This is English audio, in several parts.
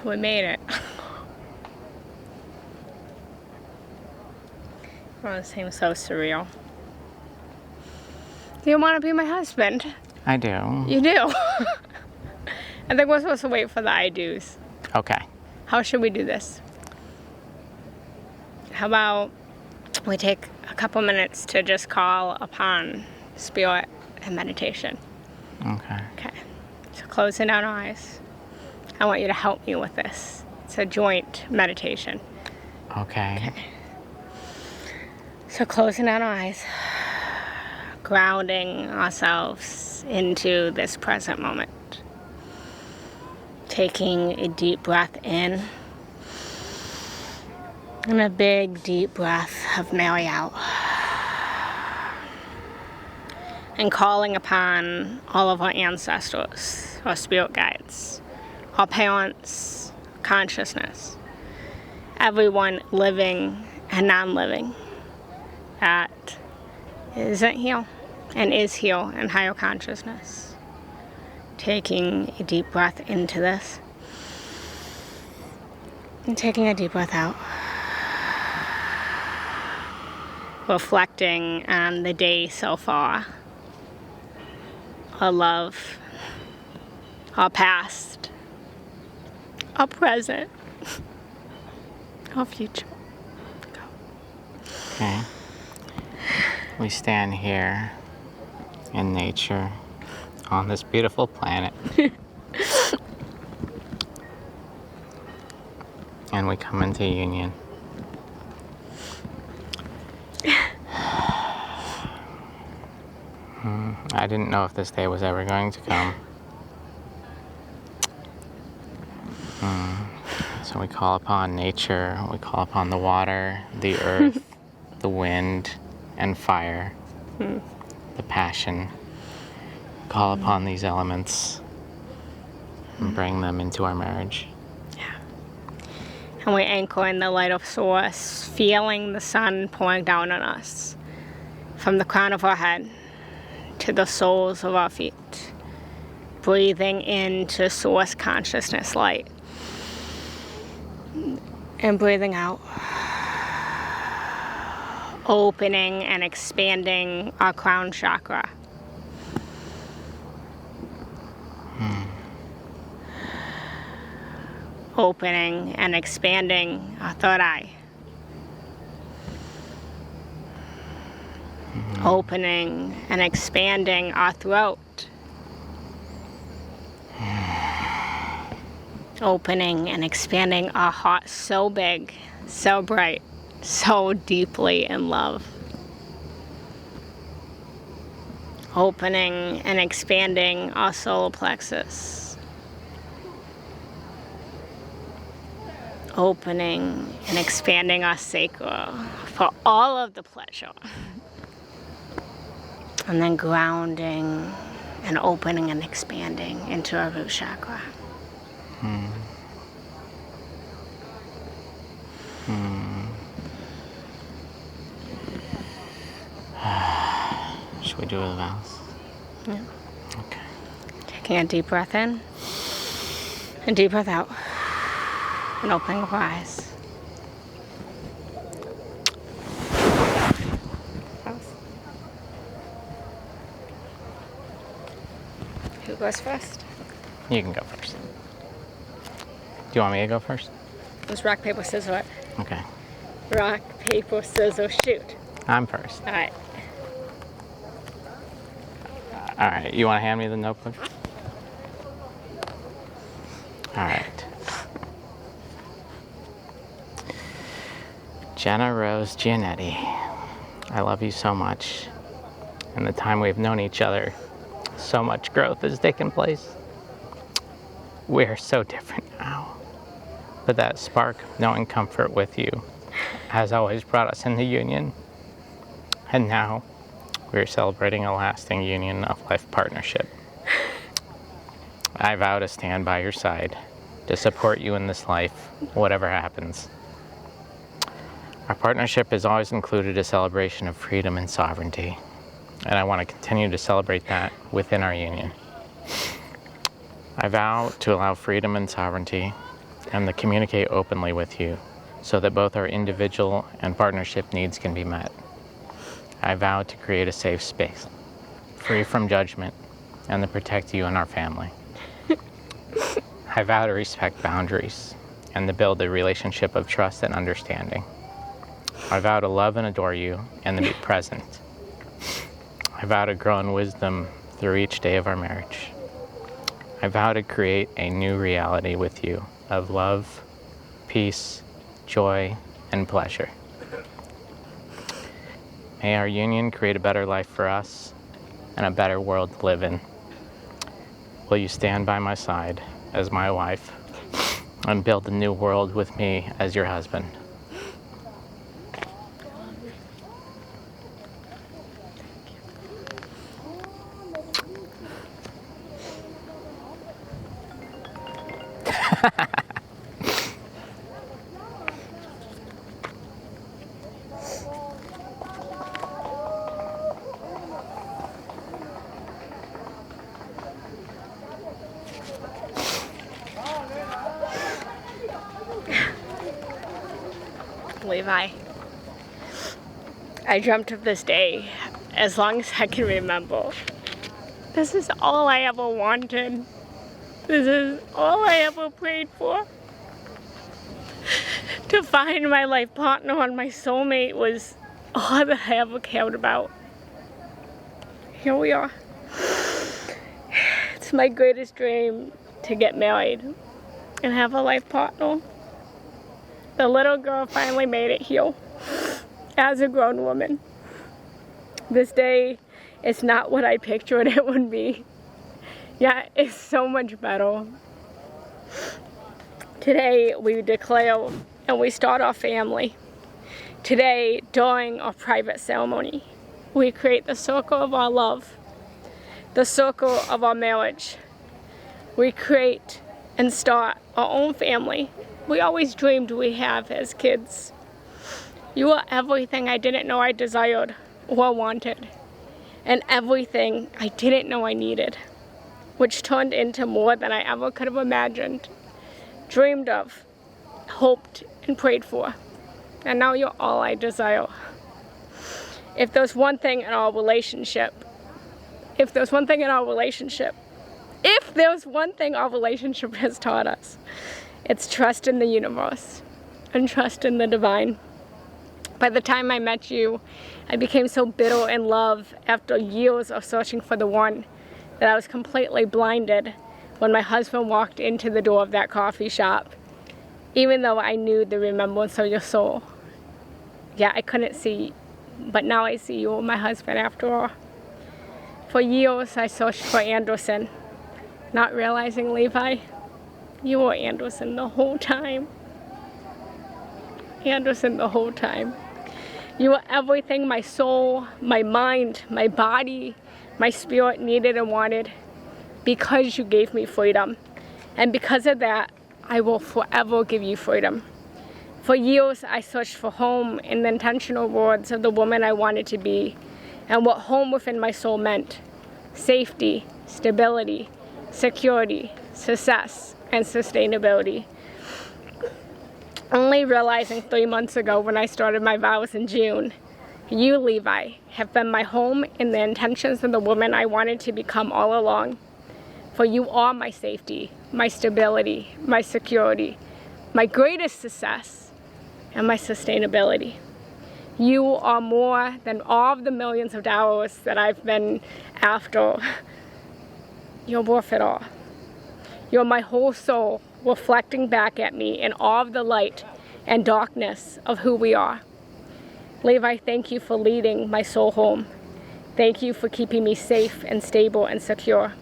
We made it. Oh, it seems so surreal. Do you want to be my husband? I do. You do? I think we're supposed to wait for the I do's. Okay. How should we do this? How about we take a couple minutes to just call upon spirit and meditation? Okay. Okay. So closing down our eyes. I want you to help me with this. It's a joint meditation. Okay. So closing down our eyes, grounding ourselves into this present moment. Taking a deep breath in and a big deep breath of Mary out. And calling upon all of our ancestors, our spirit guides, our parents, consciousness, everyone living and non-living that isn't here and is here in higher consciousness. Taking a deep breath into this and taking a deep breath out. Reflecting on the day so far. Our love, our past, our present, our future. Go. Okay. We stand here in nature on this beautiful planet. And we come into union. I didn't know if this day was ever going to come. So we call upon nature, we call upon the water, the earth, the wind, and fire, the passion. Call upon these elements and bring them into our marriage. Yeah. And we anchor in the light of source, feeling the sun pouring down on us from the crown of our head to the soles of our feet. Breathing into source consciousness light. And breathing out. Opening and expanding our crown chakra. Opening and expanding our third eye. Opening and expanding our throat. Opening and expanding our heart so big, so bright, so deeply in love. Opening and expanding our solar plexus. Opening and expanding our sacral for all of the pleasure. And then grounding and opening and expanding into our root chakra. Should we do the vows? Yeah. Okay. Taking a deep breath in, a deep breath out, and opening up our eyes. Who goes first? You can go first. Do you want me to go first? It was rock, paper, scissors, what? Okay. Rock, paper, scissors, shoot. I'm first. All right. All right. You want to hand me the notebook? All right. Jenna Rose Giannetti, I love you so much. In the time we've known each other, so much growth has taken place. We're so different now. But that spark of knowing comfort with you has always brought us into union. And now we're celebrating a lasting union of life partnership. I vow to stand by your side, to support you in this life, whatever happens. Our partnership has always included a celebration of freedom and sovereignty, and I want to continue to celebrate that within our union. I vow to allow freedom and sovereignty and to communicate openly with you so that both our individual and partnership needs can be met. I vow to create a safe space, free from judgment, and to protect you and our family. I vow to respect boundaries and to build a relationship of trust and understanding. I vow to love and adore you and to be present. I vow to grow in wisdom through each day of our marriage. I vow to create a new reality with you of love, peace, joy, and pleasure. May our union create a better life for us and a better world to live in. Will you stand by my side as my wife and build a new world with me as your husband? Levi, I dreamt of this day as long as I can remember. This is all I ever wanted. This is all I ever prayed for. To find my life partner and my soulmate was all that I ever cared about. Here we are. It's my greatest dream to get married and have a life partner. The little girl finally made it here as a grown woman. This day is not what I pictured it would be. Yeah, it's so much better. Today we declare and we start our family. Today, during our private ceremony, we create the circle of our love, the circle of our marriage. We create and start our own family. We always dreamed we have as kids. You are everything I didn't know I desired or wanted, and everything I didn't know I needed, which turned into more than I ever could have imagined, dreamed of, hoped, and prayed for. And now you're all I desire. If there's one thing in our relationship has taught us, it's trust in the universe and trust in the divine. By the time I met you, I became so bitter in love after years of searching for the one that I was completely blinded when my husband walked into the door of that coffee shop, even though I knew the remembrance of your soul. Yeah, I couldn't see, but now I see you, my husband, after all. For years, I searched for Anderson, not realizing, Levi, you were Anderson the whole time. Anderson the whole time. You were everything my soul, my mind, my body, my spirit needed and wanted, because you gave me freedom. And because of that, I will forever give you freedom. For years, I searched for home in the intentional words of the woman I wanted to be, and what home within my soul meant: safety, stability, security, success, and sustainability. Only realizing 3 months ago when I started my vows in June, you, Levi, have been my home in the intentions of the woman I wanted to become all along. For you are my safety, my stability, my security, my greatest success, and my sustainability. You are more than all of the millions of dollars that I've been after. You're worth it all. You're my whole soul reflecting back at me in all of the light and darkness of who we are. Levi, thank you for leading my soul home. Thank you for keeping me safe and stable and secure.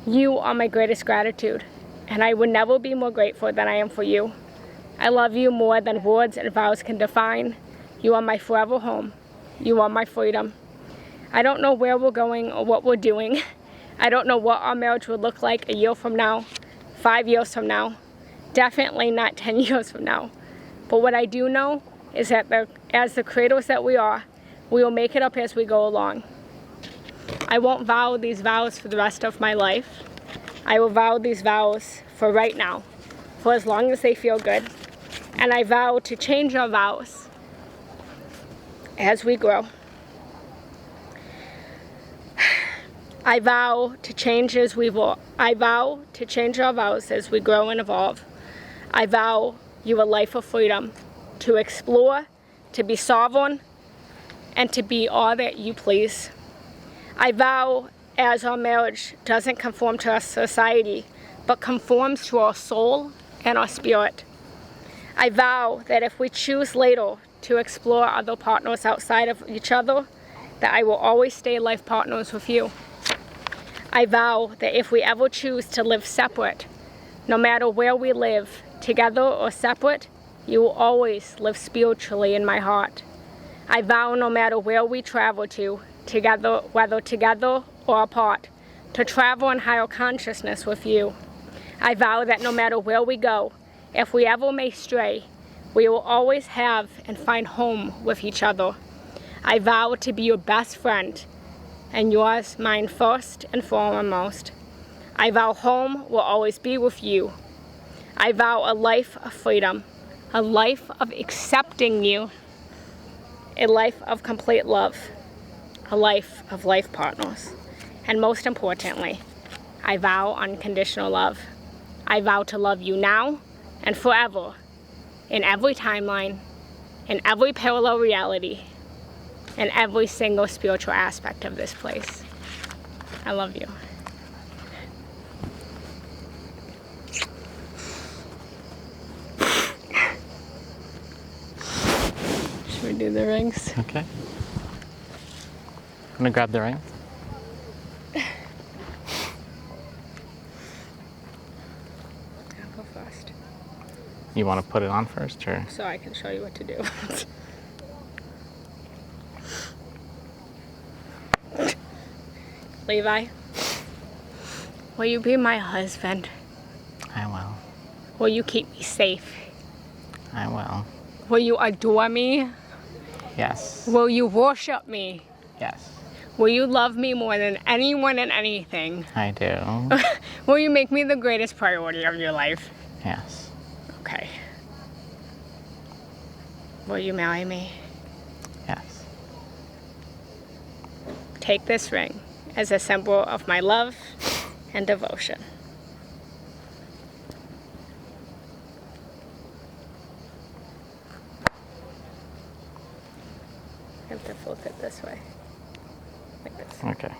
You are my greatest gratitude, and I would never be more grateful than I am for you. I love you more than words and vows can define. You are my forever home. You are my freedom. I don't know where we're going or what we're doing. I don't know what our marriage would look like a year from now, 5 years from now, definitely not 10 years from now. But what I do know is that as the creators that we are, we will make it up as we go along. I won't vow these vows for the rest of my life. I will vow these vows for right now, for as long as they feel good. And I vow to change our vows as we grow. I vow to change as we evolve. I vow to change our vows as we grow and evolve. I vow you a life of freedom, to explore, to be sovereign, and to be all that you please. I vow as our marriage doesn't conform to our society, but conforms to our soul and our spirit. I vow that if we choose later to explore other partners outside of each other, that I will always stay life partners with you. I vow that if we ever choose to live separate, no matter where we live, together or separate, you will always live spiritually in my heart. I vow no matter where we travel to, together, whether together or apart, to travel in higher consciousness with you. I vow that no matter where we go, if we ever may stray, we will always have and find home with each other. I vow to be your best friend, and yours, mine first and foremost. I vow home will always be with you. I vow a life of freedom, a life of accepting you, a life of complete love, a life of life partners. And most importantly, I vow unconditional love. I vow to love you now and forever, in every timeline, in every parallel reality, in every single spiritual aspect of this place. I love you. Should we do the rings? Okay. I'm gonna grab the ring. I'll go first. You want to put it on first, or? So I can show you what to do. Levi, will you be my husband? I will. Will you keep me safe? I will. Will you adore me? Yes. Will you worship me? Yes. Will you love me more than anyone and anything? I do. Will you make me the greatest priority of your life? Yes. Okay. Will you marry me? Yes. Take this ring as a symbol of my love and devotion. I have to flip it this way. Like this. Okay.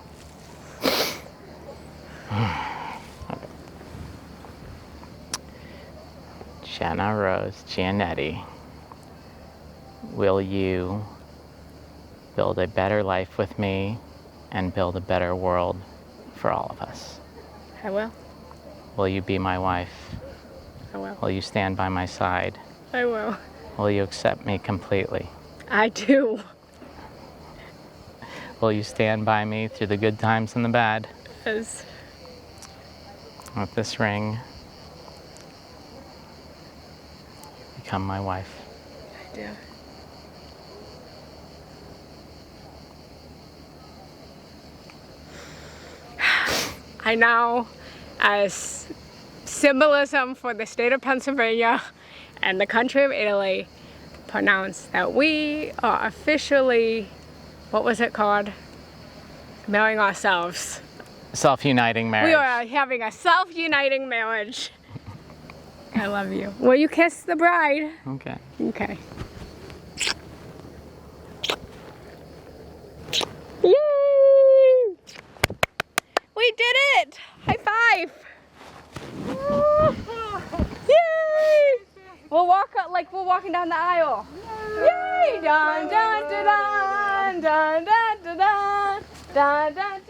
Okay. Jenna Rose Giannetti, will you build a better life with me and build a better world for all of us? I will. Will you be my wife? I will. Will you stand by my side? I will. Will you accept me completely? I do. Will you stand by me through the good times and the bad? Yes. With this ring, become my wife. I do. I now, as symbolism for the state of Pennsylvania and the country of Italy, pronounce that we are officially, what was it called? Marrying ourselves. Self-uniting marriage. We are having a self-uniting marriage. I love you. Will you kiss the bride? Okay. Okay. Yay! We did it! High five! Yay! We'll walk up like we're walking down the aisle. Yay! Dun dun dun dun dun dun dun dun dun dun.